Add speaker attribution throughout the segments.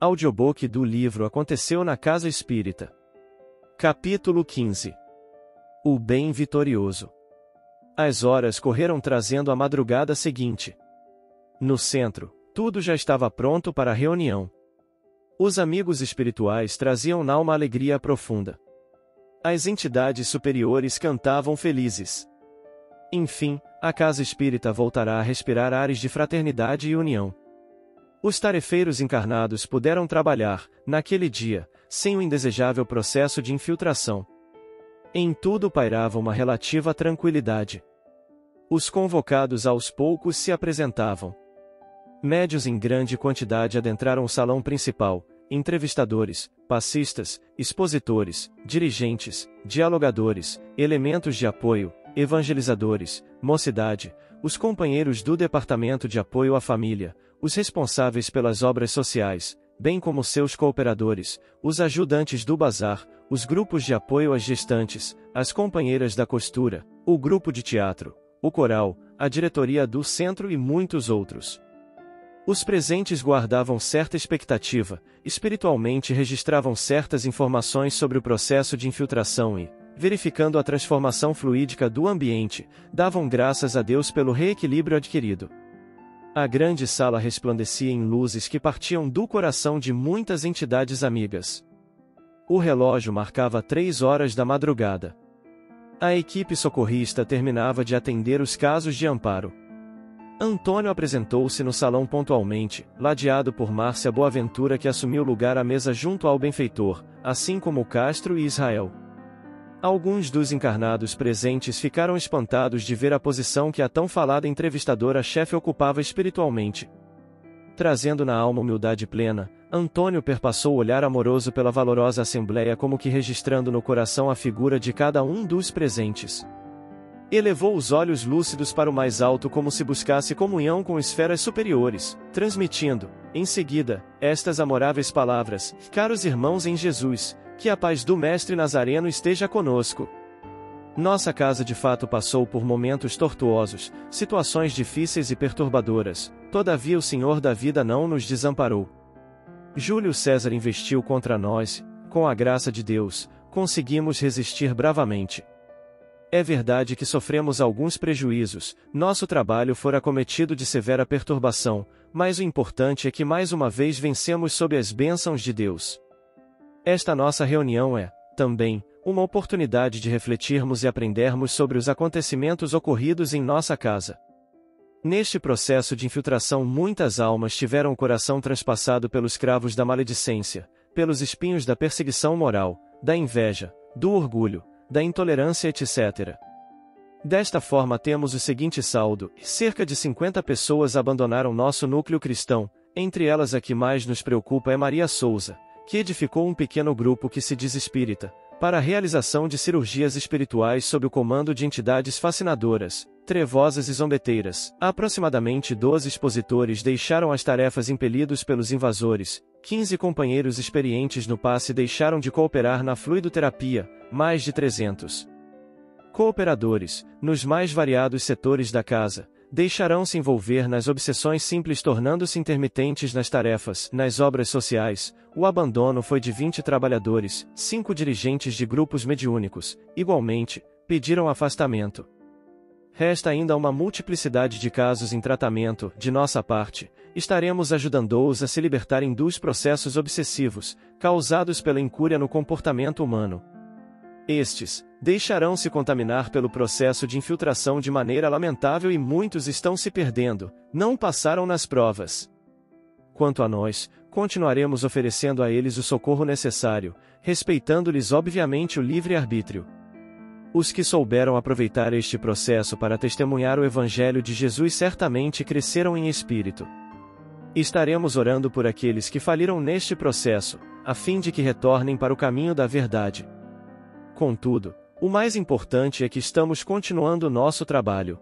Speaker 1: Audiobook do livro Aconteceu na Casa Espírita. Capítulo 15. O Bem Vitorioso. As horas correram trazendo a madrugada seguinte. No centro, tudo já estava pronto para a reunião. Os amigos espirituais traziam na alma alegria profunda. As entidades superiores cantavam felizes. Enfim, a Casa Espírita voltará a respirar ares de fraternidade e união. Os tarefeiros encarnados puderam trabalhar, naquele dia, sem o indesejável processo de infiltração. Em tudo pairava uma relativa tranquilidade. Os convocados aos poucos se apresentavam. Médios em grande quantidade adentraram o salão principal, entrevistadores, passistas, expositores, dirigentes, dialogadores, elementos de apoio, evangelizadores, mocidade, os companheiros do Departamento de Apoio à Família, os responsáveis pelas obras sociais, bem como seus cooperadores, os ajudantes do bazar, os grupos de apoio às gestantes, as companheiras da costura, o grupo de teatro, o coral, a diretoria do centro e muitos outros. Os presentes guardavam certa expectativa, espiritualmente registravam certas informações sobre o processo de infiltração e, verificando a transformação fluídica do ambiente, davam graças a Deus pelo reequilíbrio adquirido. A grande sala resplandecia em luzes que partiam do coração de muitas entidades amigas. O relógio marcava 3 horas da madrugada. A equipe socorrista terminava de atender os casos de amparo. Antônio apresentou-se no salão pontualmente, ladeado por Márcia Boaventura, que assumiu lugar à mesa junto ao benfeitor, assim como Castro e Israel. Alguns dos encarnados presentes ficaram espantados de ver a posição que a tão falada entrevistadora-chefe ocupava espiritualmente. Trazendo na alma humildade plena, Antônio perpassou o olhar amoroso pela valorosa assembleia, como que registrando no coração a figura de cada um dos presentes. Elevou os olhos lúcidos para o mais alto, como se buscasse comunhão com esferas superiores, transmitindo, em seguida, estas amoráveis palavras: caros irmãos em Jesus, que a paz do Mestre Nazareno esteja conosco. Nossa casa de fato passou por momentos tortuosos, situações difíceis e perturbadoras, todavia o Senhor da vida não nos desamparou. Júlio César investiu contra nós, com a graça de Deus, conseguimos resistir bravamente. É verdade que sofremos alguns prejuízos, nosso trabalho fora acometido de severa perturbação, mas o importante é que mais uma vez vencemos sob as bênçãos de Deus. Esta nossa reunião é, também, uma oportunidade de refletirmos e aprendermos sobre os acontecimentos ocorridos em nossa casa. Neste processo de infiltração, muitas almas tiveram o coração transpassado pelos cravos da maledicência, pelos espinhos da perseguição moral, da inveja, do orgulho, da intolerância, etc. Desta forma temos o seguinte saldo: cerca de 50 pessoas abandonaram nosso núcleo cristão, entre elas a que mais nos preocupa é Maria Souza, que edificou um pequeno grupo que se diz espírita, para a realização de cirurgias espirituais sob o comando de entidades fascinadoras, trevosas e zombeteiras. Aproximadamente 12 expositores deixaram as tarefas impelidos pelos invasores, 15 companheiros experientes no passe deixaram de cooperar na fluidoterapia, mais de 300 cooperadores, nos mais variados setores da casa, deixarão se envolver nas obsessões simples, tornando-se intermitentes nas tarefas. Nas obras sociais, o abandono foi de 20 trabalhadores, 5 dirigentes de grupos mediúnicos, igualmente, pediram afastamento. Resta ainda uma multiplicidade de casos em tratamento. De nossa parte, estaremos ajudando-os a se libertarem dos processos obsessivos, causados pela incúria no comportamento humano. Estes deixarão se contaminar pelo processo de infiltração de maneira lamentável e muitos estão se perdendo, não passaram nas provas. Quanto a nós, continuaremos oferecendo a eles o socorro necessário, respeitando-lhes obviamente o livre-arbítrio. Os que souberam aproveitar este processo para testemunhar o Evangelho de Jesus certamente cresceram em espírito. Estaremos orando por aqueles que faliram neste processo, a fim de que retornem para o caminho da verdade. Contudo, o mais importante é que estamos continuando nosso trabalho.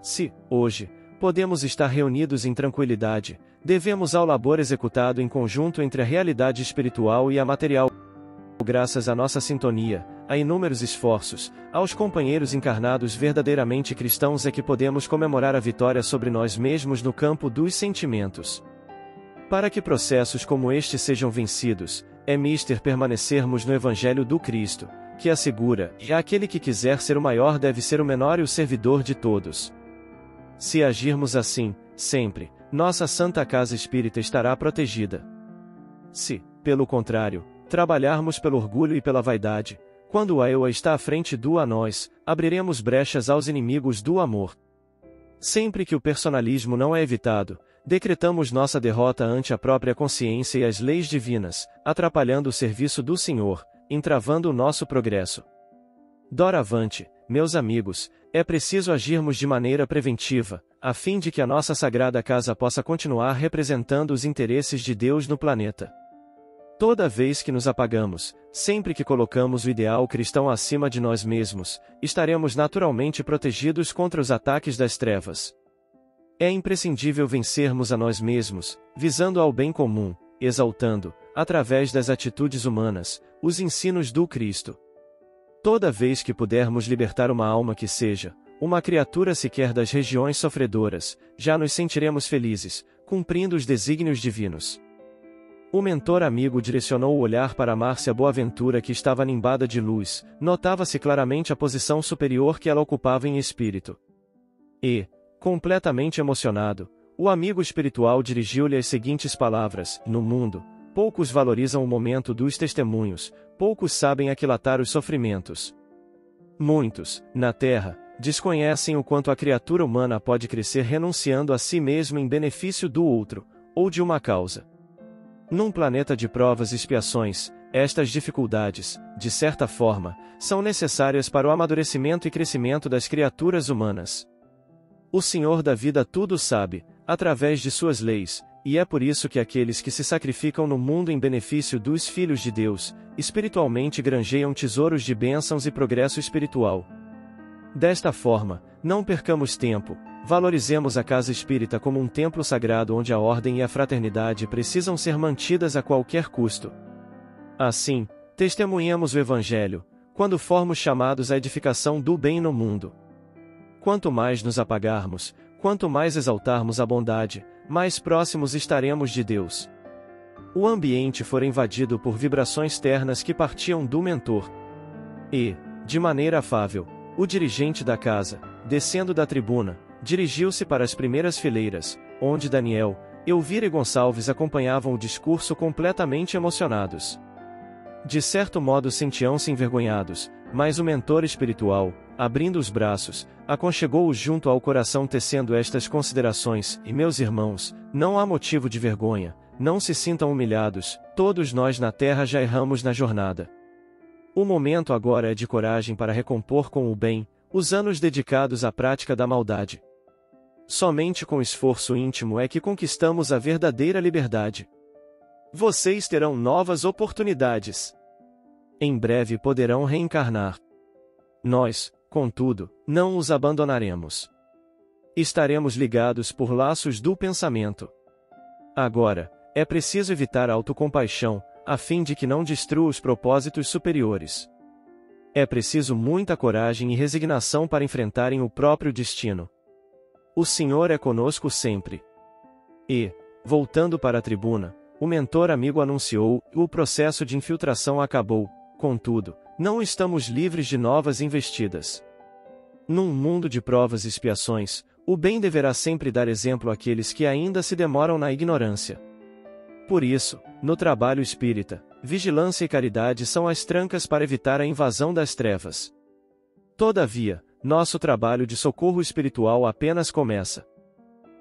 Speaker 1: Se, hoje, podemos estar reunidos em tranquilidade, devemos ao labor executado em conjunto entre a realidade espiritual e a material. Graças à nossa sintonia, a inúmeros esforços, aos companheiros encarnados verdadeiramente cristãos é que podemos comemorar a vitória sobre nós mesmos no campo dos sentimentos. Para que processos como este sejam vencidos, é mister permanecermos no Evangelho do Cristo, que assegura, e aquele que quiser ser o maior deve ser o menor e o servidor de todos. Se agirmos assim, sempre, nossa Santa Casa Espírita estará protegida. Se, pelo contrário, trabalharmos pelo orgulho e pela vaidade, quando a eu está à frente do a nós, abriremos brechas aos inimigos do amor. Sempre que o personalismo não é evitado, decretamos nossa derrota ante a própria consciência e as leis divinas, atrapalhando o serviço do Senhor, entravando o nosso progresso. Doravante, meus amigos, é preciso agirmos de maneira preventiva, a fim de que a nossa Sagrada Casa possa continuar representando os interesses de Deus no planeta. Toda vez que nos apagamos, sempre que colocamos o ideal cristão acima de nós mesmos, estaremos naturalmente protegidos contra os ataques das trevas. É imprescindível vencermos a nós mesmos, visando ao bem comum, exaltando, através das atitudes humanas, os ensinos do Cristo. Toda vez que pudermos libertar uma alma que seja, uma criatura sequer das regiões sofredoras, já nos sentiremos felizes, cumprindo os desígnios divinos. O mentor amigo direcionou o olhar para Márcia Boaventura, que estava nimbada de luz, notava-se claramente a posição superior que ela ocupava em espírito. E, completamente emocionado, o amigo espiritual dirigiu-lhe as seguintes palavras: no mundo, poucos valorizam o momento dos testemunhos, poucos sabem aquilatar os sofrimentos. Muitos, na terra, desconhecem o quanto a criatura humana pode crescer renunciando a si mesmo em benefício do outro, ou de uma causa. Num planeta de provas e expiações, estas dificuldades, de certa forma, são necessárias para o amadurecimento e crescimento das criaturas humanas. O Senhor da vida tudo sabe, através de suas leis, e é por isso que aqueles que se sacrificam no mundo em benefício dos filhos de Deus, espiritualmente granjeiam tesouros de bênçãos e progresso espiritual. Desta forma, não percamos tempo, valorizemos a casa espírita como um templo sagrado onde a ordem e a fraternidade precisam ser mantidas a qualquer custo. Assim, testemunhemos o Evangelho, quando formos chamados à edificação do bem no mundo. Quanto mais nos apagarmos, quanto mais exaltarmos a bondade, mais próximos estaremos de Deus. O ambiente for invadido por vibrações ternas que partiam do mentor. E, de maneira afável, o dirigente da casa, descendo da tribuna, dirigiu-se para as primeiras fileiras, onde Daniel, Elvira e Gonçalves acompanhavam o discurso completamente emocionados. De certo modo sentiam-se envergonhados, mas o mentor espiritual, abrindo os braços, aconchegou-os junto ao coração tecendo estas considerações: e meus irmãos, não há motivo de vergonha, não se sintam humilhados, todos nós na terra já erramos na jornada. O momento agora é de coragem para recompor com o bem, os anos dedicados à prática da maldade. Somente com esforço íntimo é que conquistamos a verdadeira liberdade. Vocês terão novas oportunidades. Em breve poderão reencarnar. Nós, contudo, não os abandonaremos. Estaremos ligados por laços do pensamento. Agora, é preciso evitar a autocompaixão, a fim de que não destrua os propósitos superiores. É preciso muita coragem e resignação para enfrentarem o próprio destino. O Senhor é conosco sempre. E, voltando para a tribuna, o mentor amigo anunciou: o processo de infiltração acabou, contudo, não estamos livres de novas investidas. Num mundo de provas e expiações, o bem deverá sempre dar exemplo àqueles que ainda se demoram na ignorância. Por isso, no trabalho espírita, vigilância e caridade são as trancas para evitar a invasão das trevas. Todavia, nosso trabalho de socorro espiritual apenas começa.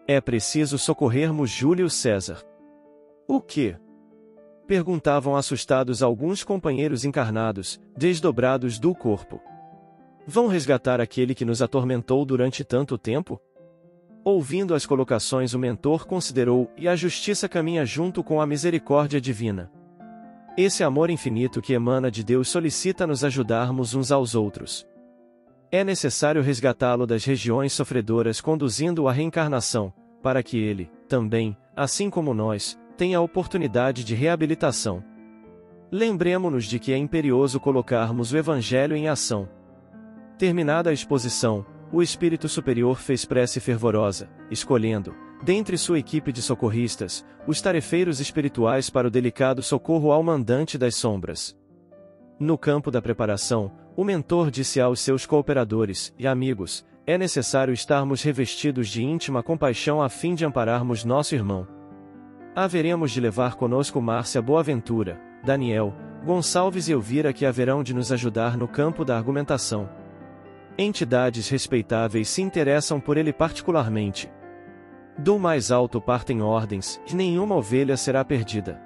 Speaker 1: É preciso socorrermos Júlio César. O quê? Perguntavam assustados alguns companheiros encarnados, desdobrados do corpo. Vão resgatar aquele que nos atormentou durante tanto tempo? Ouvindo as colocações, o mentor considerou: e a justiça caminha junto com a misericórdia divina. Esse amor infinito que emana de Deus solicita nos ajudarmos uns aos outros. É necessário resgatá-lo das regiões sofredoras conduzindo-o à reencarnação, para que ele, também, assim como nós, tenha a oportunidade de reabilitação. Lembremo-nos de que é imperioso colocarmos o Evangelho em ação. Terminada a exposição, o Espírito Superior fez prece fervorosa, escolhendo, Dentre sua equipe de socorristas, os tarefeiros espirituais para o delicado socorro ao mandante das sombras. No campo da preparação, o mentor disse aos seus cooperadores e amigos: é necessário estarmos revestidos de íntima compaixão a fim de ampararmos nosso irmão. Haveremos de levar conosco Márcia Boaventura, Daniel, Gonçalves e Elvira, que haverão de nos ajudar no campo da argumentação. Entidades respeitáveis se interessam por ele particularmente. Do mais alto partem ordens, e nenhuma ovelha será perdida.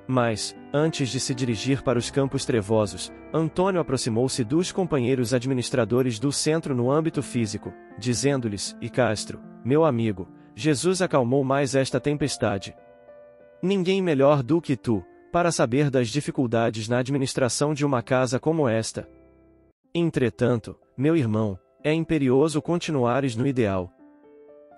Speaker 1: Mas, antes de se dirigir para os campos trevosos, Antônio aproximou-se dos companheiros administradores do centro no âmbito físico, dizendo-lhes: E Castro, meu amigo, Jesus acalmou mais esta tempestade. Ninguém melhor do que tu, para saber das dificuldades na administração de uma casa como esta. Entretanto, meu irmão, é imperioso continuares no ideal.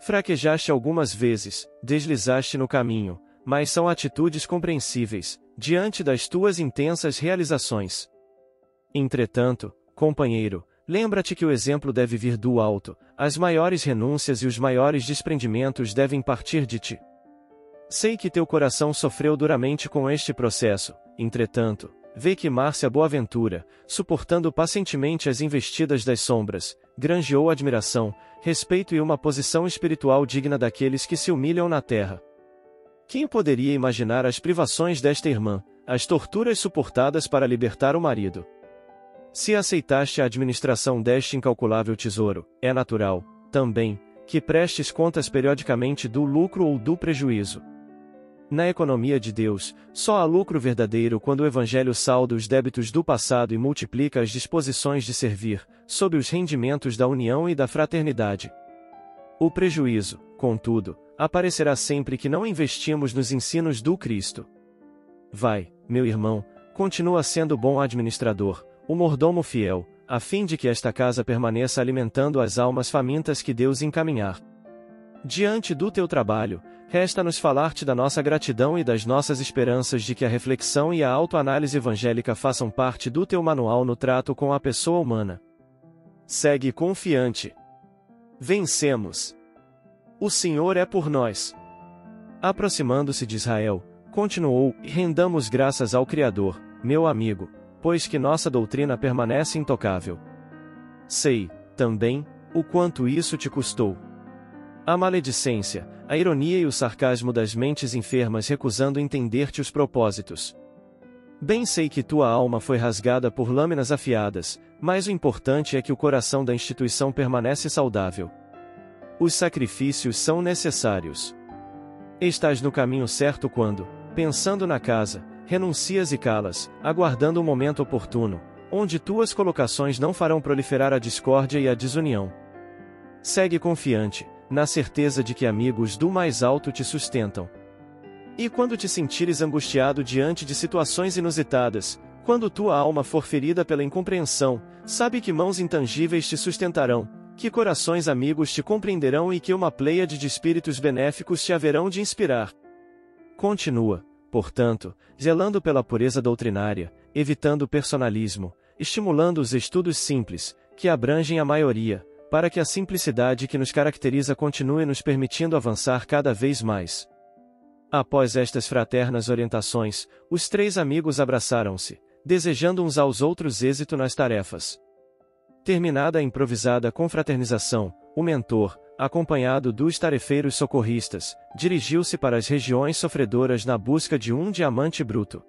Speaker 1: Fraquejaste algumas vezes, deslizaste no caminho, mas são atitudes compreensíveis, diante das tuas intensas realizações. Entretanto, companheiro, lembra-te que o exemplo deve vir do alto, as maiores renúncias e os maiores desprendimentos devem partir de ti. Sei que teu coração sofreu duramente com este processo, entretanto, vê que Márcia Boaventura, suportando pacientemente as investidas das sombras, granjeou admiração, respeito e uma posição espiritual digna daqueles que se humilham na terra. Quem poderia imaginar as privações desta irmã, as torturas suportadas para libertar o marido? Se aceitaste a administração deste incalculável tesouro, é natural, também, que prestes contas periodicamente do lucro ou do prejuízo. Na economia de Deus, só há lucro verdadeiro quando o Evangelho salda os débitos do passado e multiplica as disposições de servir, sob os rendimentos da união e da fraternidade. O prejuízo, contudo, aparecerá sempre que não investimos nos ensinos do Cristo. Vai, meu irmão, continua sendo bom administrador, o mordomo fiel, a fim de que esta casa permaneça alimentando as almas famintas que Deus encaminhar. Diante do teu trabalho, resta-nos falar-te da nossa gratidão e das nossas esperanças de que a reflexão e a autoanálise evangélica façam parte do teu manual no trato com a pessoa humana. Segue confiante. Vencemos. O Senhor é por nós. Aproximando-se de Israel, continuou: e rendamos graças ao Criador, meu amigo, pois que nossa doutrina permanece intocável. Sei, também, o quanto isso te custou. A maledicência, a ironia e o sarcasmo das mentes enfermas recusando entender-te os propósitos. Bem sei que tua alma foi rasgada por lâminas afiadas, mas o importante é que o coração da instituição permanece saudável. Os sacrifícios são necessários. Estás no caminho certo quando, pensando na casa, renuncias e calas, aguardando o momento oportuno, onde tuas colocações não farão proliferar a discórdia e a desunião. Segue confiante, na certeza de que amigos do mais alto te sustentam. E quando te sentires angustiado diante de situações inusitadas, quando tua alma for ferida pela incompreensão, sabe que mãos intangíveis te sustentarão, que corações amigos te compreenderão e que uma pleiade de espíritos benéficos te haverão de inspirar. Continua, portanto, zelando pela pureza doutrinária, evitando o personalismo, estimulando os estudos simples, que abrangem a maioria, para que a simplicidade que nos caracteriza continue nos permitindo avançar cada vez mais. Após estas fraternas orientações, os três amigos abraçaram-se, desejando uns aos outros êxito nas tarefas. Terminada a improvisada confraternização, o mentor, acompanhado dos tarefeiros socorristas, dirigiu-se para as regiões sofredoras na busca de um diamante bruto.